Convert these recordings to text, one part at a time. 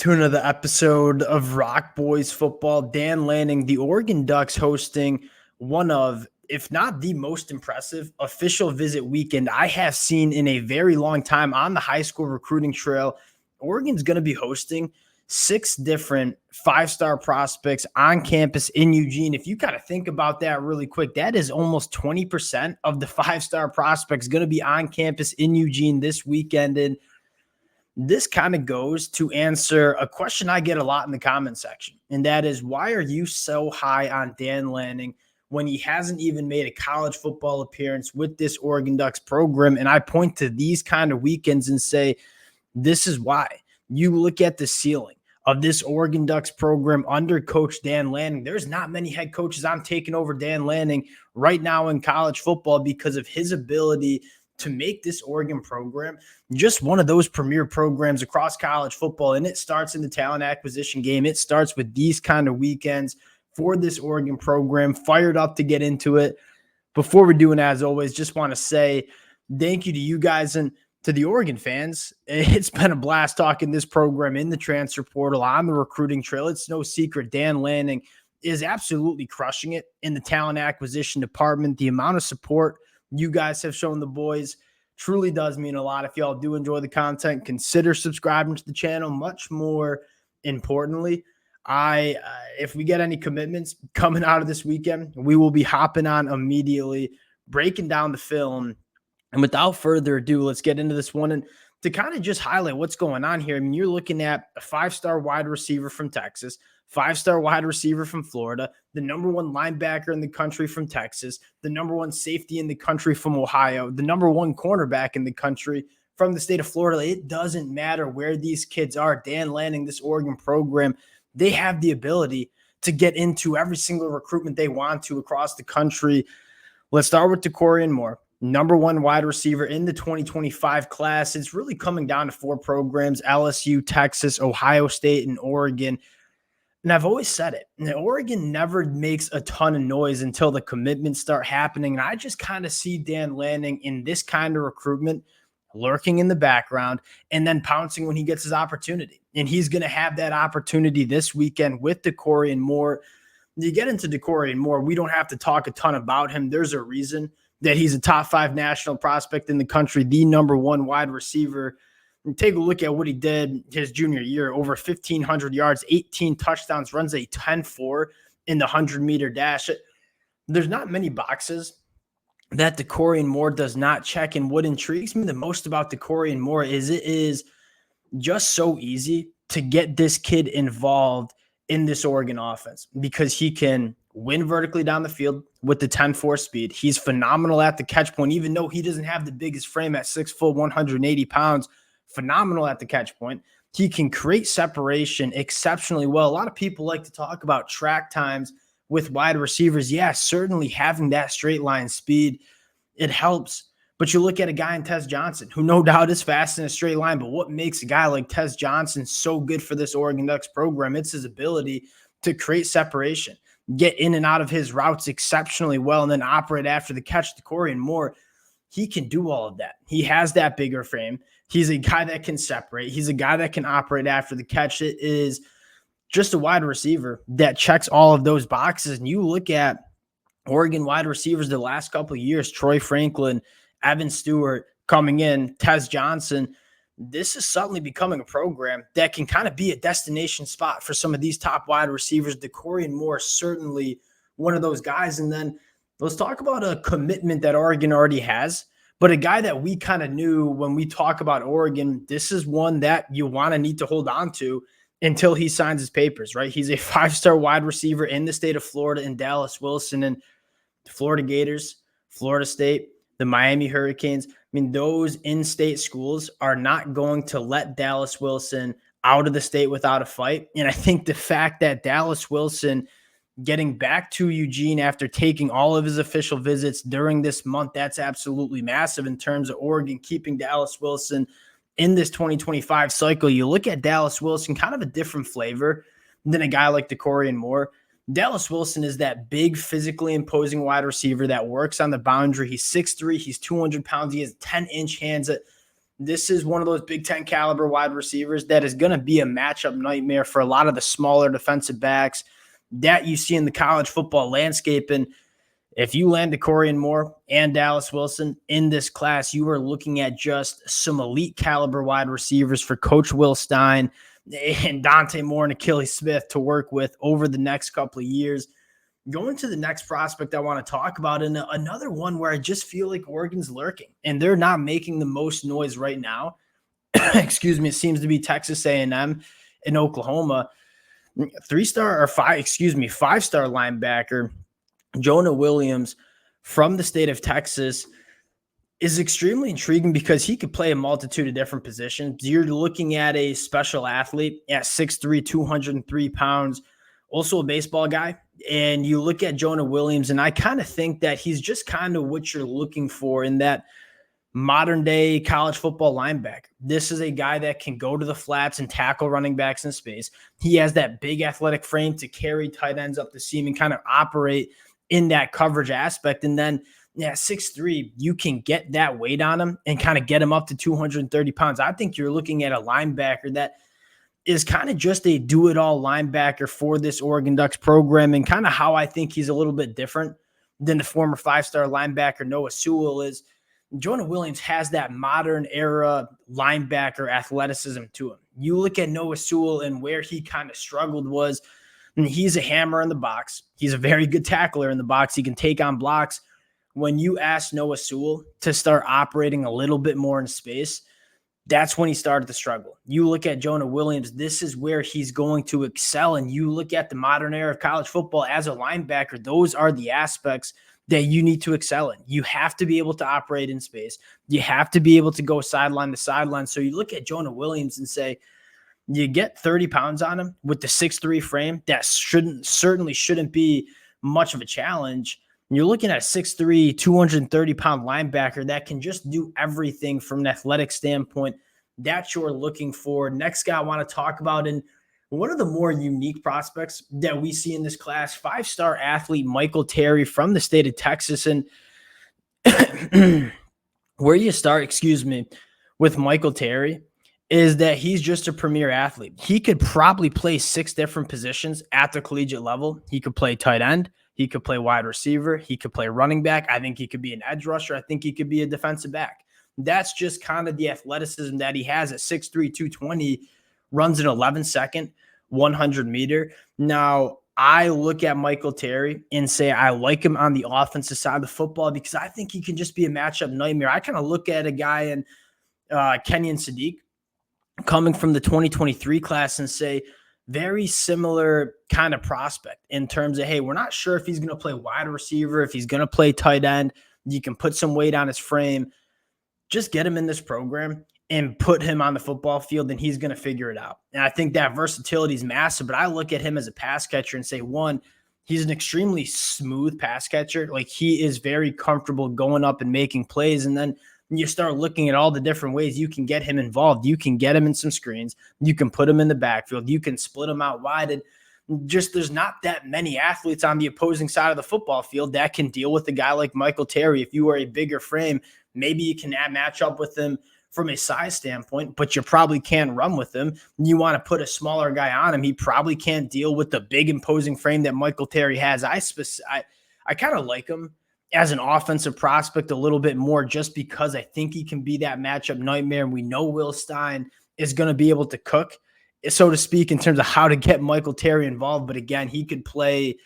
To another episode of Rock Boys Football. Dan Lanning, the Oregon Ducks, hosting one of, if not the most impressive official visit weekend I have seen in a very long time on the high school recruiting trail. Oregon's going to be hosting 6 different 5-star prospects on campus in Eugene. If you kind of think about that really quick, that is almost 20% of the 5-star prospects going to be on campus in Eugene this weekend. And this kind of goes to answer a question I get a lot in the comment section, and that is, why are you so high on Dan Lanning when he hasn't even made a college football appearance with this Oregon Ducks program? And I point to these kind of weekends and say, this is why. You look at the ceiling of this Oregon Ducks program under Coach Dan Lanning. There's not many head coaches I'm taking over Dan Lanning right now in college football because of his ability to make this Oregon program just one of those premier programs across college football. And it starts in the talent acquisition game. It starts with these kind of weekends for this Oregon program. Fired up to get into it. Before we do, and as always, just want to say thank you to you guys and to the Oregon fans. It's been a blast talking this program in the transfer portal, on the recruiting trail. It's no secret Dan Lanning is absolutely crushing it in the talent acquisition department. The amount of support you guys have shown the boys truly does mean a lot. If y'all do enjoy the content, consider subscribing to the channel. Much more importantly, if we get any commitments coming out of this weekend, we will be hopping on immediately, breaking down the film. And without further ado, let's get into this one. And to kind of just highlight what's going on here, I mean, you're looking at a 5-star wide receiver from Texas, 5-star wide receiver from Florida, the number 1 linebacker in the country from Texas, the number 1 safety in the country from Ohio, the number 1 cornerback in the country from the state of Florida. It doesn't matter where these kids are. Dan Lanning, this Oregon program, they have the ability to get into every single recruitment they want to across the country. Let's start with Decorian Moore, number 1 wide receiver in the 2025 class. It's really coming down to 4 programs: LSU, Texas, Ohio State, and Oregon. And I've always said it, Oregon never makes a ton of noise until the commitments start happening. And I just kind of see Dan Lanning in this kind of recruitment lurking in the background and then pouncing when he gets his opportunity. And he's going to have that opportunity this weekend with Decorian Moore. You get into Decorian Moore, we don't have to talk a ton about him. There's a reason that he's a top 5 national prospect in the country, the number 1 wide receiver. And take a look at what he did his junior year: over 1,500 yards, 18 touchdowns, runs a 10.4 in the 100-meter dash. There's not many boxes that Decorian Moore does not check. And what intrigues me the most about Decorian Moore is it is just so easy to get this kid involved in this Oregon offense because he can win vertically down the field with the 10.4 speed. He's phenomenal at the catch point, even though he doesn't have the biggest frame at 6 foot, 180 pounds. Phenomenal at the catch point. He can create separation exceptionally well. A lot of people like to talk about track times with wide receivers. Yeah, certainly having that straight line speed, it helps. But you look at a guy in Tez Johnson, who no doubt is fast in a straight line, but what makes a guy like Tez Johnson so good for this Oregon Ducks program? It's his ability to create separation, get in and out of his routes exceptionally well, and then operate after the catch. Decorian Moore, he can do all of that. He has that bigger frame. He's a guy that can separate. He's a guy that can operate after the catch. It is just a wide receiver that checks all of those boxes. And you look at Oregon wide receivers the last couple of years: Troy Franklin, Evan Stewart coming in, Tez Johnson. This is suddenly becoming a program that can kind of be a destination spot for some of these top wide receivers. Decorian Moore is certainly one of those guys. And then let's talk about a commitment that Oregon already has, but a guy that we kind of knew when we talk about Oregon. This is one that you want to need to hold on to until he signs his papers, right? He's a 5-star wide receiver in the state of Florida, in Dallas Wilson, and the Florida Gators, Florida State, the Miami Hurricanes. I mean, those in-state schools are not going to let Dallas Wilson out of the state without a fight. And I think the fact that Dallas Wilson getting back to Eugene after taking all of his official visits during this month, that's absolutely massive in terms of Oregon keeping Dallas Wilson in this 2025 cycle. You look at Dallas Wilson, kind of a different flavor than a guy like Decorian Moore. Dallas Wilson is that big, physically imposing wide receiver that works on the boundary. He's 6'3", he's 200 pounds, he has 10-inch hands. This is one of those Big Ten caliber wide receivers that is going to be a matchup nightmare for a lot of the smaller defensive backs that you see in the college football landscape. And if you land Corian Moore and Dallas Wilson in this class, you are looking at just some elite caliber wide receivers for Coach Will Stein and Dante Moore and Achilles Smith to work with over the next couple of years. Going to the next prospect I want to talk about, and another one where I just feel like Oregon's lurking, and they're not making the most noise right now. Excuse me, it seems to be Texas A&M and Oklahoma. Five-star linebacker Jonah Williams from the state of Texas is extremely intriguing because he could play a multitude of different positions. You're looking at a special athlete at 6'3", 203 pounds, also a baseball guy. And you look at Jonah Williams, and I kind of think that he's just kind of what you're looking for in that modern day college football linebacker. This is a guy that can go to the flats and tackle running backs in space. He has that big athletic frame to carry tight ends up the seam and kind of operate in that coverage aspect. And then, 6'3", you can get that weight on him and kind of get him up to 230 pounds. I think you're looking at a linebacker that is kind of just a do-it-all linebacker for this Oregon Ducks program, and kind of how I think he's a little bit different than the former five-star linebacker Noah Sewell is. Jonah Williams has that modern era linebacker athleticism to him. You look at Noah Sewell and where he kind of struggled was, and he's a hammer in the box. He's a very good tackler in the box. He can take on blocks. When you ask Noah Sewell to start operating a little bit more in space, that's when he started to struggle. You look at Jonah Williams, this is where he's going to excel. And you look at the modern era of college football as a linebacker, those are the aspects that you need to excel in. You have to be able to operate in space. You have to be able to go sideline to sideline. So you look at Jonah Williams and say, you get 30 pounds on him with the 6'3" frame. That certainly shouldn't be much of a challenge. You're looking at a 6'3", 230-pound linebacker that can just do everything from an athletic standpoint that you're looking for. Next guy I want to talk about, and one of the more unique prospects that we see in this class, five-star athlete Michael Terry from the state of Texas. And where you start, with Michael Terry is that he's just a premier athlete. He could probably play 6 different positions at the collegiate level. He could play tight end. He could play wide receiver. He could play running back. I think he could be an edge rusher. I think he could be a defensive back. That's just kind of the athleticism that he has at 6'3", 220, runs an 11-second, 100-meter. Now, I look at Michael Terry and say I like him on the offensive side of the football because I think he can just be a matchup nightmare. I kind of look at a guy in Kenyon Sadiq coming from the 2023 class and say, very similar kind of prospect in terms of, hey, we're not sure if he's going to play wide receiver, if he's going to play tight end. You can put some weight on his frame. Just get him in this program and put him on the football field, and he's going to figure it out. And I think that versatility is massive, but I look at him as a pass catcher and say, one, he's an extremely smooth pass catcher. Like, he is very comfortable going up and making plays. And then you start looking at all the different ways you can get him involved. You can get him in some screens. You can put him in the backfield. You can split him out wide. And just there's not that many athletes on the opposing side of the football field that can deal with a guy like Michael Terry. If you are a bigger frame, maybe you can match up with him from a size standpoint, but you probably can't run with him. You want to put a smaller guy on him. He probably can't deal with the big imposing frame that Michael Terry has. I kind of like him as an offensive prospect a little bit more just because I think he can be that matchup nightmare. And we know Will Stein is going to be able to cook, so to speak, in terms of how to get Michael Terry involved. But again, he could play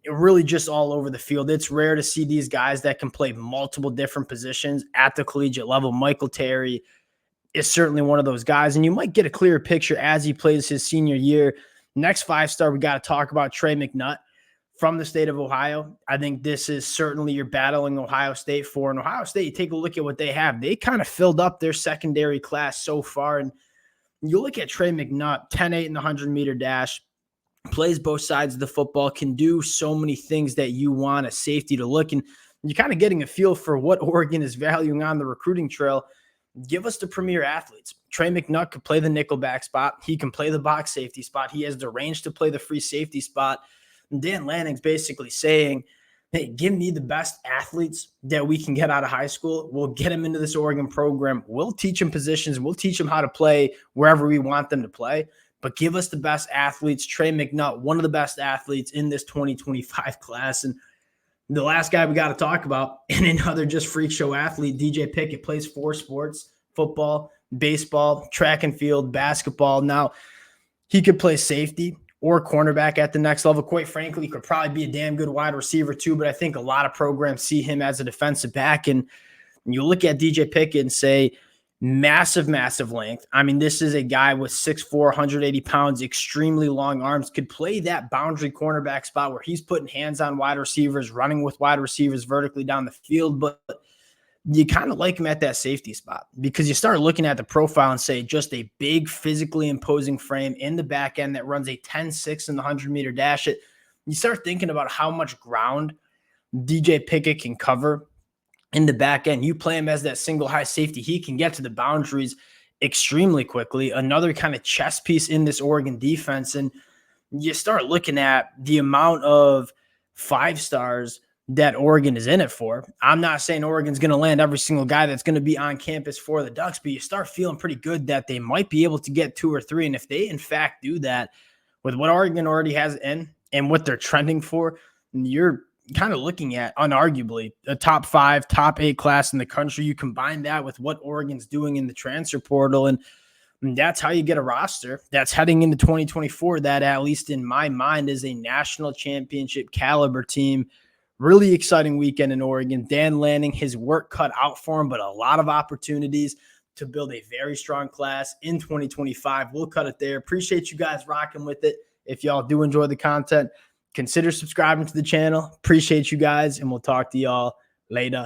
really just all over the field. It's rare to see these guys that can play multiple different positions at the collegiate level. Michael Terry is certainly one of those guys, and you might get a clearer picture as he plays his senior year. Next five-star, we got to talk about Trey McNutt from the state of Ohio. I think this is certainly you're battling Ohio State for. And Ohio State, you take a look at what they have. They kind of filled up their secondary class so far. And you look at Trey McNutt, 10.8 in the 100-meter dash, plays both sides of the football, can do so many things that you want a safety to look. And you're kind of getting a feel for what Oregon is valuing on the recruiting trail. Give us the premier athletes. Trey McNutt could play the nickelback spot. He can play the box safety spot. He has the range to play the free safety spot. And Dan Lanning's basically saying hey, give me the best athletes that we can get out of high school. We'll get them into this Oregon program. We'll teach them positions. We'll teach them how to play wherever we want them to play. But give us the best athletes. Trey McNutt, one of the best athletes in this 2025 class. And the last guy we got to talk about, and another just freak show athlete, DJ Pickett, plays 4 sports: football, baseball, track and field, basketball. Now, he could play safety or cornerback at the next level. Quite frankly, he could probably be a damn good wide receiver too, but I think a lot of programs see him as a defensive back. And you look at DJ Pickett and say, massive, massive length. I mean, this is a guy with 6'4", 180 pounds, extremely long arms, could play that boundary cornerback spot where he's putting hands on wide receivers, running with wide receivers vertically down the field. But you kind of like him at that safety spot because you start looking at the profile and say just a big, physically imposing frame in the back end that runs a 10.6 in the 100-meter dash. You start thinking about how much ground DJ Pickett can cover in the back end. You play him as that single high safety, he can get to the boundaries extremely quickly. Another kind of chess piece in this Oregon defense. And you start looking at the amount of 5 stars that Oregon is in it for. I'm not saying Oregon's going to land every single guy that's going to be on campus for the Ducks, but you start feeling pretty good that they might be able to get 2 or 3. And if they in fact do that with what Oregon already has in and what they're trending for, you're kind of looking at unarguably a top 5, top 8 class in the country. You combine that with what Oregon's doing in the transfer portal, and that's how you get a roster that's heading into 2024 that, at least in my mind, is a national championship caliber team. Really exciting weekend in Oregon. Dan Lanning, his work cut out for him, but a lot of opportunities to build a very strong class in 2025. We'll cut it there. Appreciate you guys rocking with it. If y'all do enjoy the content, consider subscribing to the channel. Appreciate you guys, and we'll talk to y'all later.